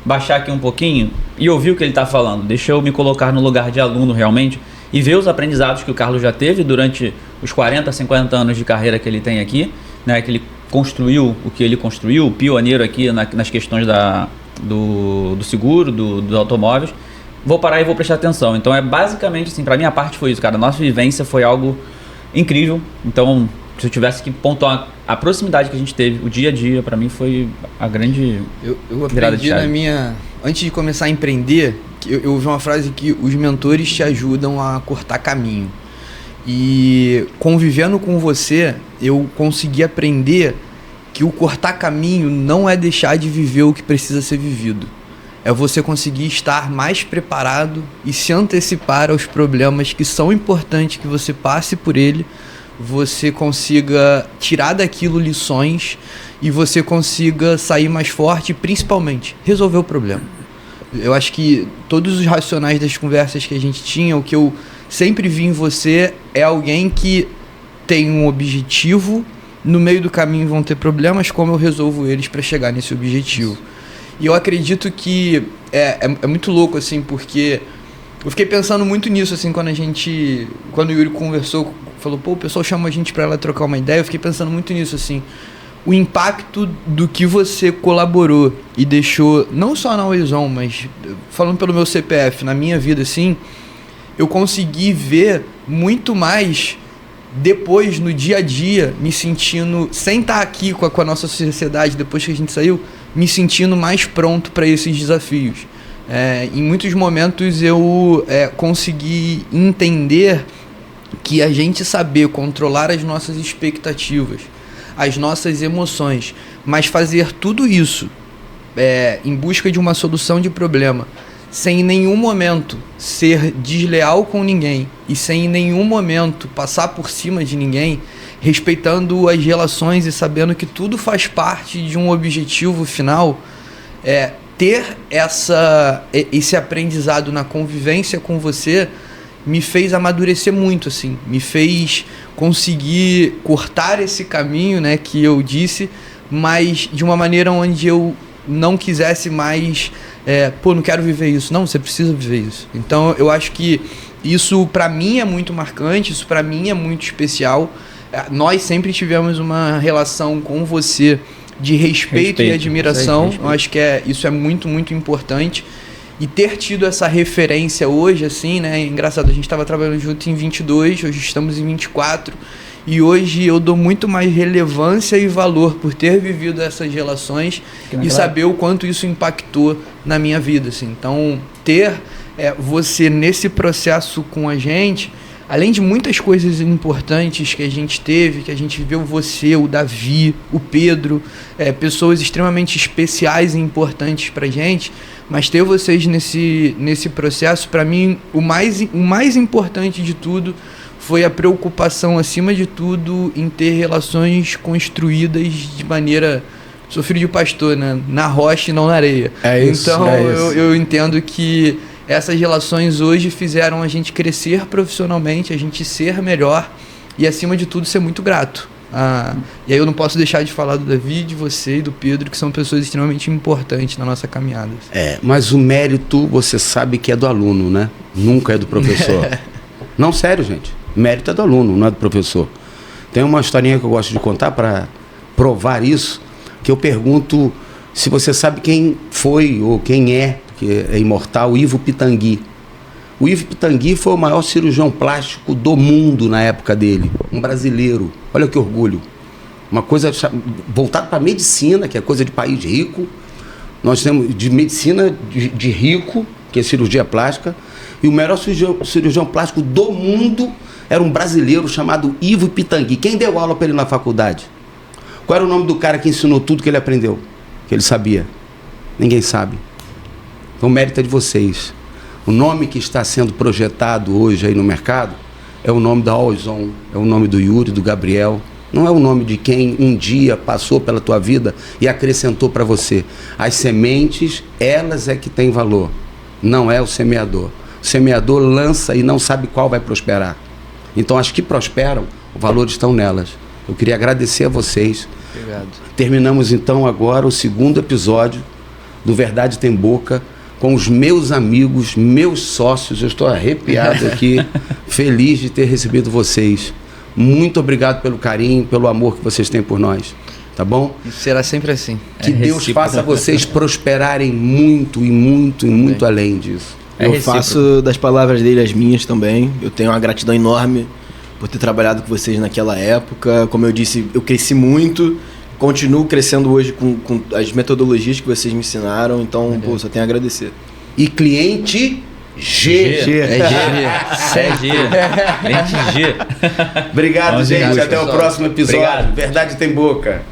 C: baixar aqui um pouquinho e ouvir o que ele está falando. Deixa eu me colocar no lugar de aluno realmente e ver os aprendizados que o Carlos já teve durante os 40, 50 anos de carreira que ele tem aqui, né? Que ele construiu o que ele construiu, pioneiro aqui nas questões do seguro, dos automóveis. Vou parar e vou prestar atenção. Então é basicamente assim, pra minha parte foi isso, cara. Nossa vivência foi algo incrível. Então, se eu tivesse que pontuar a proximidade que a gente teve, o dia a dia, pra mim foi a grande virada de chave.
B: Antes de começar a empreender, eu ouvi uma frase que os mentores te ajudam a cortar caminho. E convivendo com você, eu consegui aprender que o cortar caminho não é deixar de viver o que precisa ser vivido. É você conseguir estar mais preparado e se antecipar aos problemas que são importantes que você passe por ele, você consiga tirar daquilo lições e você consiga sair mais forte e, principalmente, resolver o problema. Eu acho que todos os racionais das conversas que a gente tinha, o que eu sempre vi em você é alguém que tem um objetivo, no meio do caminho vão ter problemas, como eu resolvo eles para chegar nesse objetivo. E eu acredito que é muito louco, assim, porque eu fiquei pensando muito nisso, assim, quando o Yuri conversou, falou, pô, o pessoal chama a gente para ela trocar uma ideia, eu fiquei pensando muito nisso, assim, o impacto do que você colaborou e deixou, não só na Always On, mas falando pelo meu CPF, na minha vida, assim, eu consegui ver muito mais depois, no dia a dia, me sentindo, sem estar aqui com a nossa sociedade, depois que a gente saiu, me sentindo mais pronto para esses desafios. Em muitos momentos eu consegui entender que a gente saber controlar as nossas expectativas, as nossas emoções, mas fazer tudo isso em busca de uma solução de problema, sem em nenhum momento ser desleal com ninguém e sem em nenhum momento passar por cima de ninguém, respeitando as relações e sabendo que tudo faz parte de um objetivo final, ter esse aprendizado na convivência com você me fez amadurecer muito, assim, me fez conseguir cortar esse caminho, né, que eu disse, mas de uma maneira onde eu não quisesse mais, não quero viver isso. Não, você precisa viver isso. Então eu acho que isso pra mim é muito marcante, isso pra mim é muito especial. Nós sempre tivemos uma relação com você de respeito e admiração. Eu acho que isso é muito, muito importante. E ter tido essa referência hoje, assim, né? Engraçado, a gente estava trabalhando junto em 22, hoje estamos em 24. E hoje eu dou muito mais relevância e valor por ter vivido essas relações e saber o quanto isso impactou na minha vida, assim. Então, ter você nesse processo com a gente, além de muitas coisas importantes que a gente teve, que a gente viveu, você, o Davi, o Pedro, pessoas extremamente especiais e importantes pra gente, mas ter vocês nesse processo, para mim, o mais importante de tudo foi a preocupação, acima de tudo, em ter relações construídas de maneira... Sou filho de pastor, né? Na rocha e não na areia. Então, eu entendo que essas relações hoje fizeram a gente crescer profissionalmente, a gente ser melhor e, acima de tudo, ser muito grato. E aí eu não posso deixar de falar do Davi, de você e do Pedro, que são pessoas extremamente importantes na nossa caminhada.
A: Mas o mérito, você sabe que é do aluno, né? Nunca é do professor. Não, sério, gente. Mérito é do aluno, não é do professor. Tem uma historinha que eu gosto de contar para provar isso, que eu pergunto se você sabe quem foi ou quem é, que é imortal, o Ivo Pitangui. O Ivo Pitangui foi o maior cirurgião plástico do mundo na época dele, um brasileiro. Olha que orgulho. Uma coisa voltada para a medicina, que é coisa de país rico. Nós temos de medicina de rico, que é cirurgia plástica, e o melhor cirurgião plástico do mundo era um brasileiro chamado Ivo Pitangui. Quem deu aula para ele na faculdade? Qual era o nome do cara que ensinou tudo que ele aprendeu, que ele sabia? Ninguém sabe. Então o mérito é de vocês. O nome que está sendo projetado hoje aí no mercado é o nome da Always On, é o nome do Yuri, do Gabriel. Não é o nome de quem um dia passou pela tua vida e acrescentou para você. As sementes, elas é que têm valor. Não é o semeador. O semeador lança e não sabe qual vai prosperar. Então as que prosperam, os valores estão nelas. Eu queria agradecer a vocês.
B: Obrigado.
A: Terminamos então agora o segundo episódio do Verdade Tem Boca, com os meus amigos, meus sócios. Eu estou arrepiado aqui, feliz de ter recebido vocês. Muito obrigado pelo carinho, pelo amor que vocês têm por nós. Tá bom?
B: Isso será sempre assim.
A: Que Deus faça vocês prosperarem muito e muito e muito além disso.
D: Eu faço das palavras dele as minhas também. Eu tenho uma gratidão enorme por ter trabalhado com vocês naquela época. Como eu disse, eu cresci muito. Continuo crescendo hoje com as metodologias que vocês me ensinaram. Então, pô, só tenho a agradecer.
A: E cliente G.
C: É G. Cliente G.
A: Obrigado, gente. Até o próximo episódio.
C: Obrigado.
A: Verdade Tem Boca.